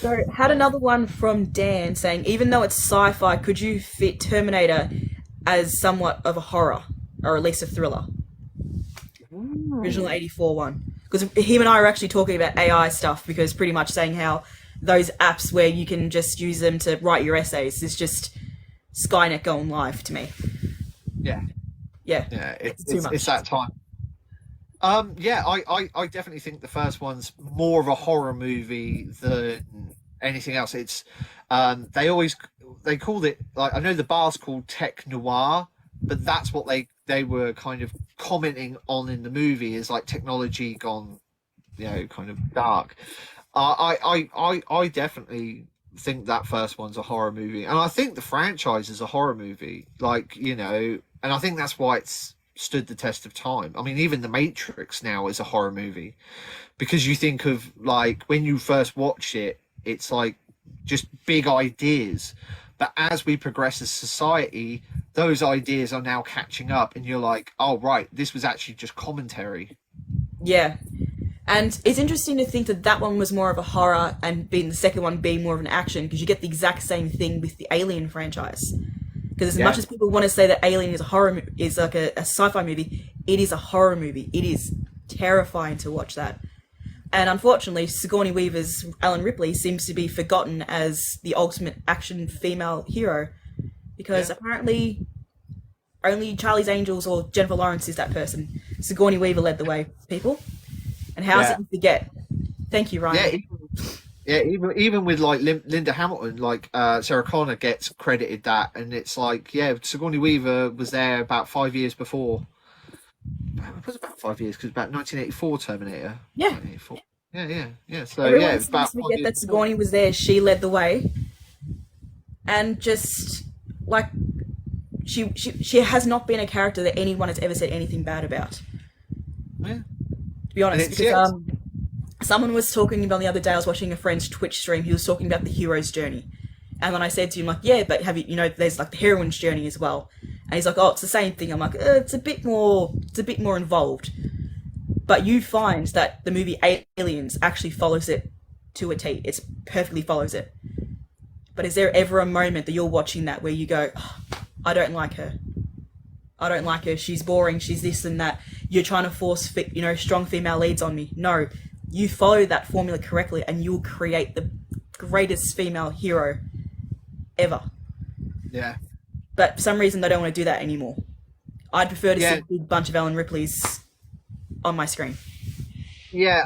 So, had another one from Dan saying, even though it's sci-fi, could you fit Terminator as somewhat of a horror, or at least a thriller? Original Ooh. '84 one. Because him and I are actually talking about AI stuff, because pretty much saying how those apps where you can just use them to write your essays is just Skynet going live to me. Yeah, Yeah, yeah, it's too it's much. that time. Yeah, I definitely think the first one's more of a horror movie than anything else. It's they always they called it, like, I know the bar's called tech noir, but that's what they were kind of commenting on in the movie, is like technology gone, kind of dark. I definitely think that first one's a horror movie, and I think the franchise is a horror movie. Like, and I think that's why it's stood the test of time. I mean, even The Matrix now is a horror movie, because you think of, like, when you first watch it, it's like just big ideas, but as we progress as society, those ideas are now catching up, and you're like, oh right, this was actually just commentary. Yeah. And it's interesting to think that that one was more of a horror and being the second one being more of an action, because you get the exact same thing with the Alien franchise. Because as much Yeah, as people want to say that Alien is a horror, is like a sci-fi movie, it is a horror movie. It is terrifying to watch that. And unfortunately, Sigourney Weaver's Alan Ripley seems to be forgotten as the ultimate action female hero, because yeah, apparently only Charlie's Angels or Jennifer Lawrence is that person. Sigourney Weaver led the way, people. And how's it yeah, you forget? Thank you, yeah. Ryan. Even with like Linda Hamilton, like Sarah Connor gets credited that, and it's like, yeah, Sigourney Weaver was there about 5 years before. It was about 5 years, because about 1984 Terminator. Yeah, 1984. Yeah, yeah, yeah. So yeah, everyone it's seems about to five forget years that before. Sigourney was there. She led the way, and just like she has not been a character that anyone has ever said anything bad about. Yeah, To be and honest, it's because yeah, someone was talking about the other day. I was watching a friend's Twitch stream. He was talking about the hero's journey, and then I said to him like, "Yeah, but have you there's like the heroine's journey as well." And he's like, "Oh, it's the same thing." I'm like, "It's a bit more. It's a bit more involved." But you find that the movie Aliens actually follows it to a T. It perfectly follows it. But is there ever a moment that you're watching that where you go, oh, I don't like her. I don't like her. She's boring. She's this and that. You're trying to force, strong female leads on me. No, you follow that formula correctly, and you'll create the greatest female hero ever. yeah, But for some reason, they don't want to do that anymore. I'd prefer to see yeah, a big bunch of Ellen Ripleys on my screen. yeah.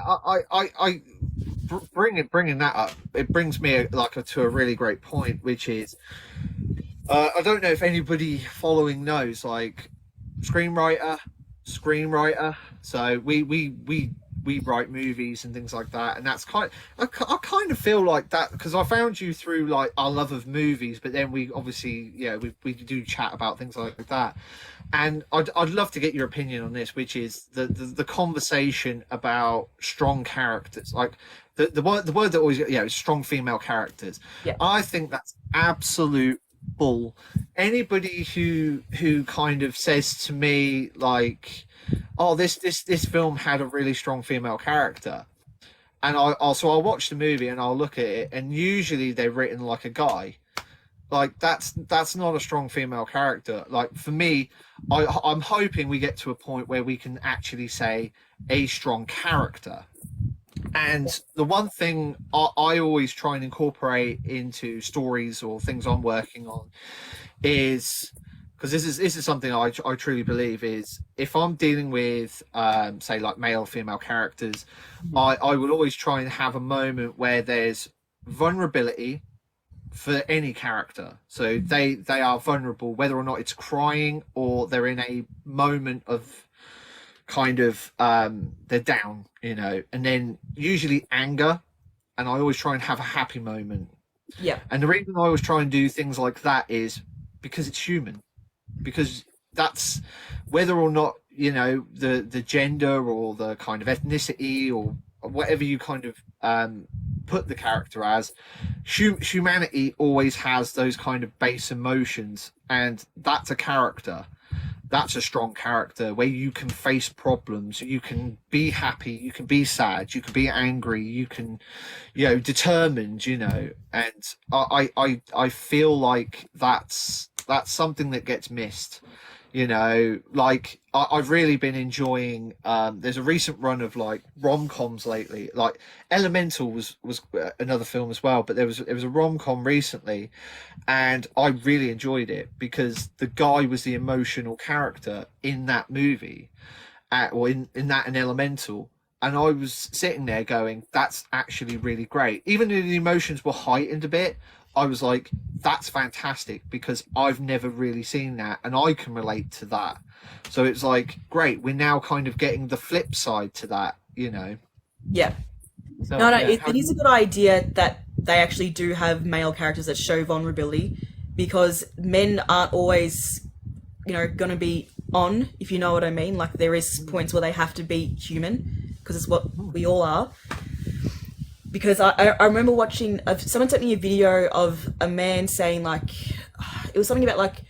Bringing that up, it brings me to a really great point, which is, I don't know if anybody following knows, like, screenwriter, screenwriter. So we write movies and things like that, and that's I kind of feel like that, because I found you through like our love of movies, but then we obviously, we do chat about things like that, and I'd love to get your opinion on this, which is the conversation about strong characters, like the word that always, is strong female characters. Yeah. I think that's absolute bull. Anybody who kind of says to me like, oh, this film had a really strong female character, and I'll watch the movie and I'll look at it, and usually they're written like a guy. Like, that's not a strong female character. Like, for me, I'm hoping we get to a point where we can actually say a strong character. And the one thing I always try and incorporate into stories or things I'm working on is, because this is something I truly believe, is if I'm dealing with, say, like male or female characters, I will always try and have a moment where there's vulnerability for any character. So they are vulnerable, whether or not it's crying or they're in a moment of kind of, they're down, and then usually anger, and I always try and have a happy moment. Yeah. And the reason I always try and do things like that is because it's human, because that's, whether or not, the gender or the kind of ethnicity or whatever you kind of, put the character as, humanity always has those kind of base emotions, and that's a character. that's a strong character where you can face problems, you can be happy, you can be sad, you can be angry, you can, determined, and I feel like that's something that gets missed. Like I've really been enjoying. There's a recent run of like rom-coms lately. Like Elemental was another film as well, but there was a rom-com recently, and I really enjoyed it because the guy was the emotional character in that movie, or in that in Elemental. And I was sitting there going, that's actually really great. Even though the emotions were heightened a bit, I was like, that's fantastic because I've never really seen that and I can relate to that. So it's like, great, we're now kind of getting the flip side to that, Yeah. So, No, yeah, it is a good idea that they actually do have male characters that show vulnerability, because men aren't always, going to be on, if you know what I mean. Like, there is points where they have to be human, because it's what we all are. Because I remember watching, someone sent me a video of a man saying, like, it was something about, like,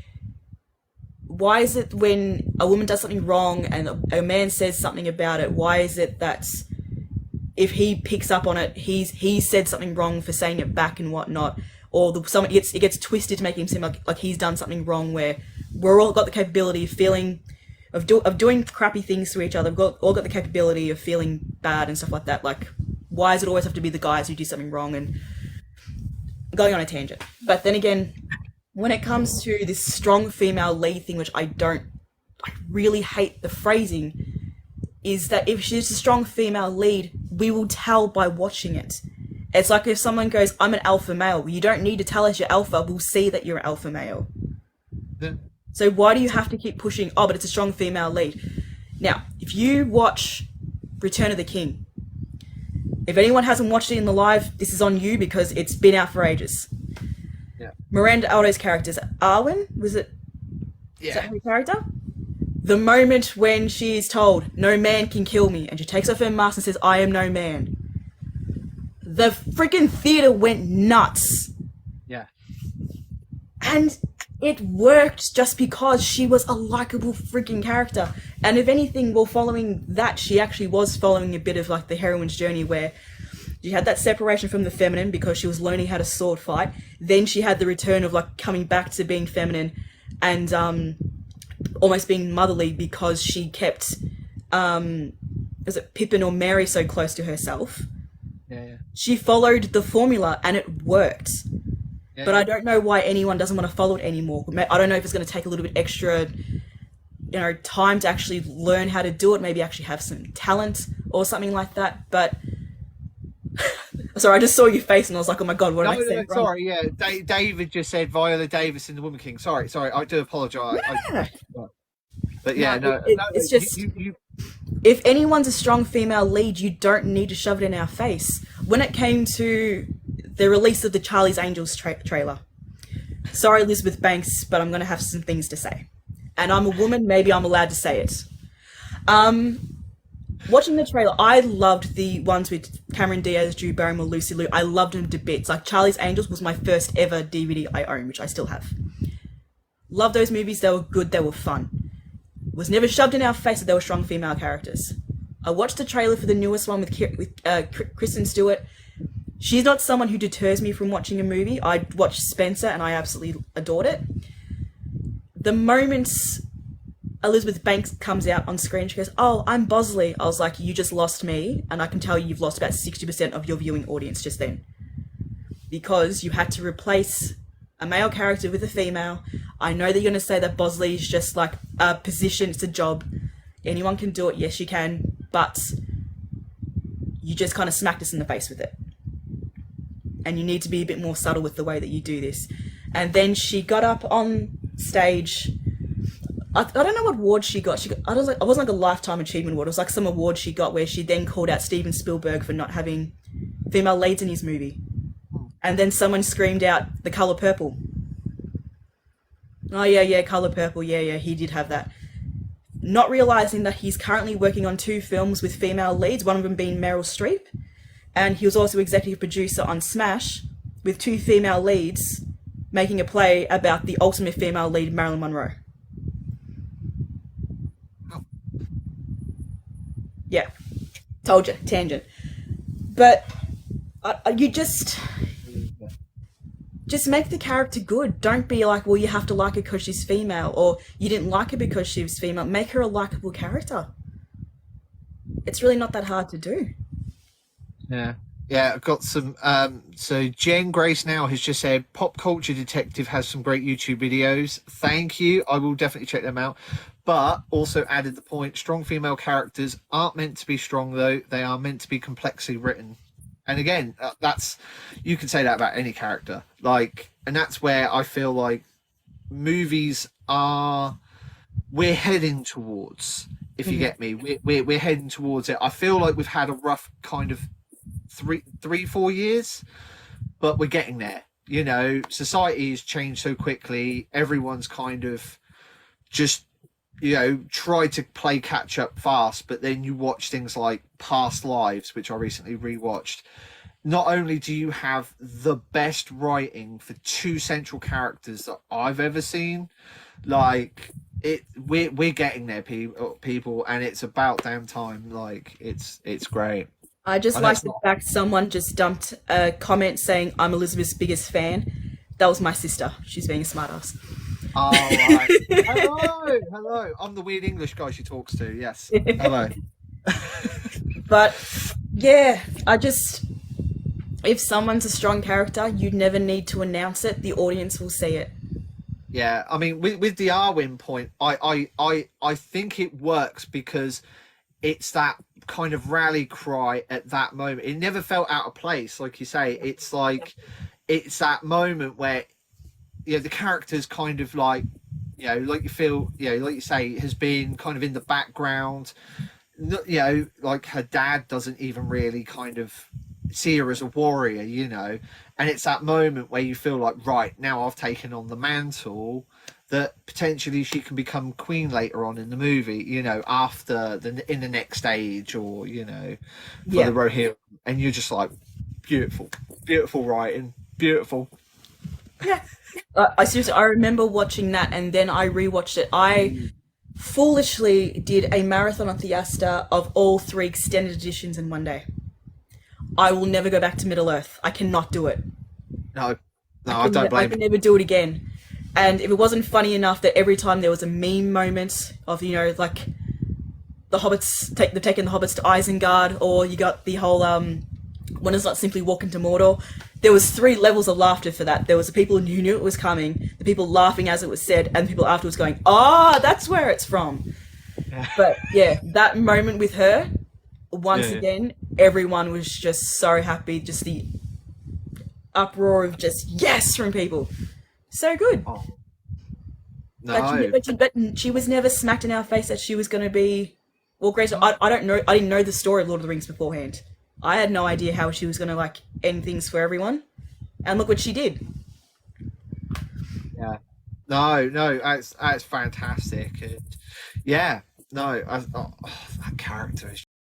why is it when a woman does something wrong and a man says something about it, why is it that if he picks up on it, he said something wrong for saying it back and whatnot, or it gets twisted to make him seem like he's done something wrong, where we're all got the capability of feeling, of doing crappy things to each other. We've all got the capability of feeling bad and stuff like that. Like, why does it always have to be the guys who do something wrong? And going on a tangent. But then again, when it comes to this strong female lead thing, which I really hate the phrasing, is that if she's a strong female lead, we will tell by watching it. It's like if someone goes, I'm an alpha male. You don't need to tell us you're alpha. We'll see that you're an alpha male. Yeah. So why do you have to keep pushing, oh, but it's a strong female lead? Now, if you watch Return of the King, if anyone hasn't watched it in the live, this is on you because it's been out for ages. Yeah. Miranda Aldo's character, is it Arwen? Was it? Yeah. Is that her character? The moment when she is told, no man can kill me, and she takes off her mask and says, I am no man. The freaking theater went nuts. Yeah. And it worked just because she was a likable freaking character. And if anything, well, following that, she actually was following a bit of like the heroine's journey, where she had that separation from the feminine because she was learning how to sword fight. Then she had the return of like coming back to being feminine and almost being motherly because she kept was it Pippin or Mary so close to herself. Yeah. She followed the formula and it worked. Yeah. But I don't know why anyone doesn't want to follow it anymore. I don't know if it's going to take a little bit extra, time to actually learn how to do it. Maybe actually have some talent or something like that. But sorry, I just saw your face and I was like, oh my god, what did I say? Sorry, yeah. David just said Viola Davis in The Woman King. Sorry, I do apologise. Yeah. But yeah, it's just if anyone's a strong female lead, you don't need to shove it in our face. When it came to the release of the Charlie's Angels trailer, sorry Elizabeth Banks, but I'm going to have some things to say. And I'm a woman, maybe I'm allowed to say it. Watching the trailer, I loved the ones with Cameron Diaz, Drew Barrymore, Lucy Liu. I loved them to bits. Like Charlie's Angels was my first ever DVD I own, which I still have. Love those movies. They were good. They were fun. Was never shoved in our face that they were strong female characters. I watched the trailer for the newest one with Kristen Stewart. She's not someone who deters me from watching a movie. I watched Spencer and I absolutely adored it. The moment Elizabeth Banks comes out on screen, she goes, oh, I'm Bosley. I was like, you just lost me, and I can tell you've lost about 60% of your viewing audience just then. Because you had to replace a male character with a female. I know that you're going to say that Bosley is just like a position, it's a job. Anyone can do it, yes you can, but you just kind of smacked us in the face with it. And you need to be a bit more subtle with the way that you do this. And then she got up on stage. I don't know what award she got. It wasn't like a Lifetime Achievement Award. It was like some award she got where she then called out Steven Spielberg for not having female leads in his movie. And then someone screamed out, The Colour Purple. Oh yeah, Colour Purple, yeah, he did have that. Not realising that he's currently working on 2 films with female leads, one of them being Meryl Streep. And he was also executive producer on Smash, with 2 female leads, making a play about the ultimate female lead, Marilyn Monroe. Yeah, told you, tangent. But you just make the character good. Don't be like, well, you have to like her because she's female, or you didn't like her because she was female. Make her a likable character. It's really not that hard to do. Yeah. Yeah, I've got some. So Jen Grace now has just said Pop Culture Detective has some great YouTube videos. Thank you. I will definitely check them out. But also added the point: strong female characters aren't meant to be strong, though. They are meant to be complexly written. And again, that's you can say that about any character. Like, and that's where I feel like movies are we're heading towards. If you Mhm. get me, we're heading towards it. I feel like we've had a rough kind of 4 years, but we're getting there. You know, society has changed so quickly. Everyone's kind of just, try to play catch up fast. But then you watch things like Past Lives, which I recently rewatched. Not only do you have the best writing for two central characters that I've ever seen, like we're getting there, people, and it's about damn time. Like it's great. I just I know like it's the not. fact someone just dumped a comment saying, I'm Elizabeth's biggest fan. That was my sister. She's being a smartass. All right. Hello, hello. I'm the weird English guy she talks to. Yes. Hello. But yeah, if someone's a strong character, you never need to announce it. The audience will see it. Yeah, I mean, with the Arwen point, I think it works because it's that kind of rally cry at that moment. It never felt out of place, like you say. It's like it's that moment where the character's kind of like like you feel like you say has been kind of in the background. Like her dad doesn't even really kind of see her as a warrior, and it's that moment where you feel like, right, now I've taken on the mantle, that potentially she can become queen later on in the movie, after in the next stage, or for the Yeah. Rohirrim, and you're just like, beautiful, beautiful writing, beautiful. Yeah. I seriously, I remember watching that and then I rewatched it. I foolishly did a marathon of Theaster of all three extended editions in one day. I will never go back to Middle Earth. I cannot do it. No, no, I don't I blame can you. never do it again. And if it wasn't funny enough that every time there was a meme moment of, like the hobbits they're taking the hobbits to Isengard, or you got the whole one is not simply walking to Mordor. There was three levels of laughter for that. There was the people who knew it was coming, the people laughing as it was said, and the people afterwards going, "Ah, that's where it's from." Yeah, But yeah, that moment with her, once yeah. again, everyone was just so happy. Just the uproar of just yes from people. So good. Oh, But no. she was never smacked in our face that she was going to be. Well, Grace, I don't know. I didn't know the story of Lord of the Rings beforehand. I had no idea how she was going to end things for everyone, and look what she did. Yeah. No, no, that's fantastic. And yeah, no, that character is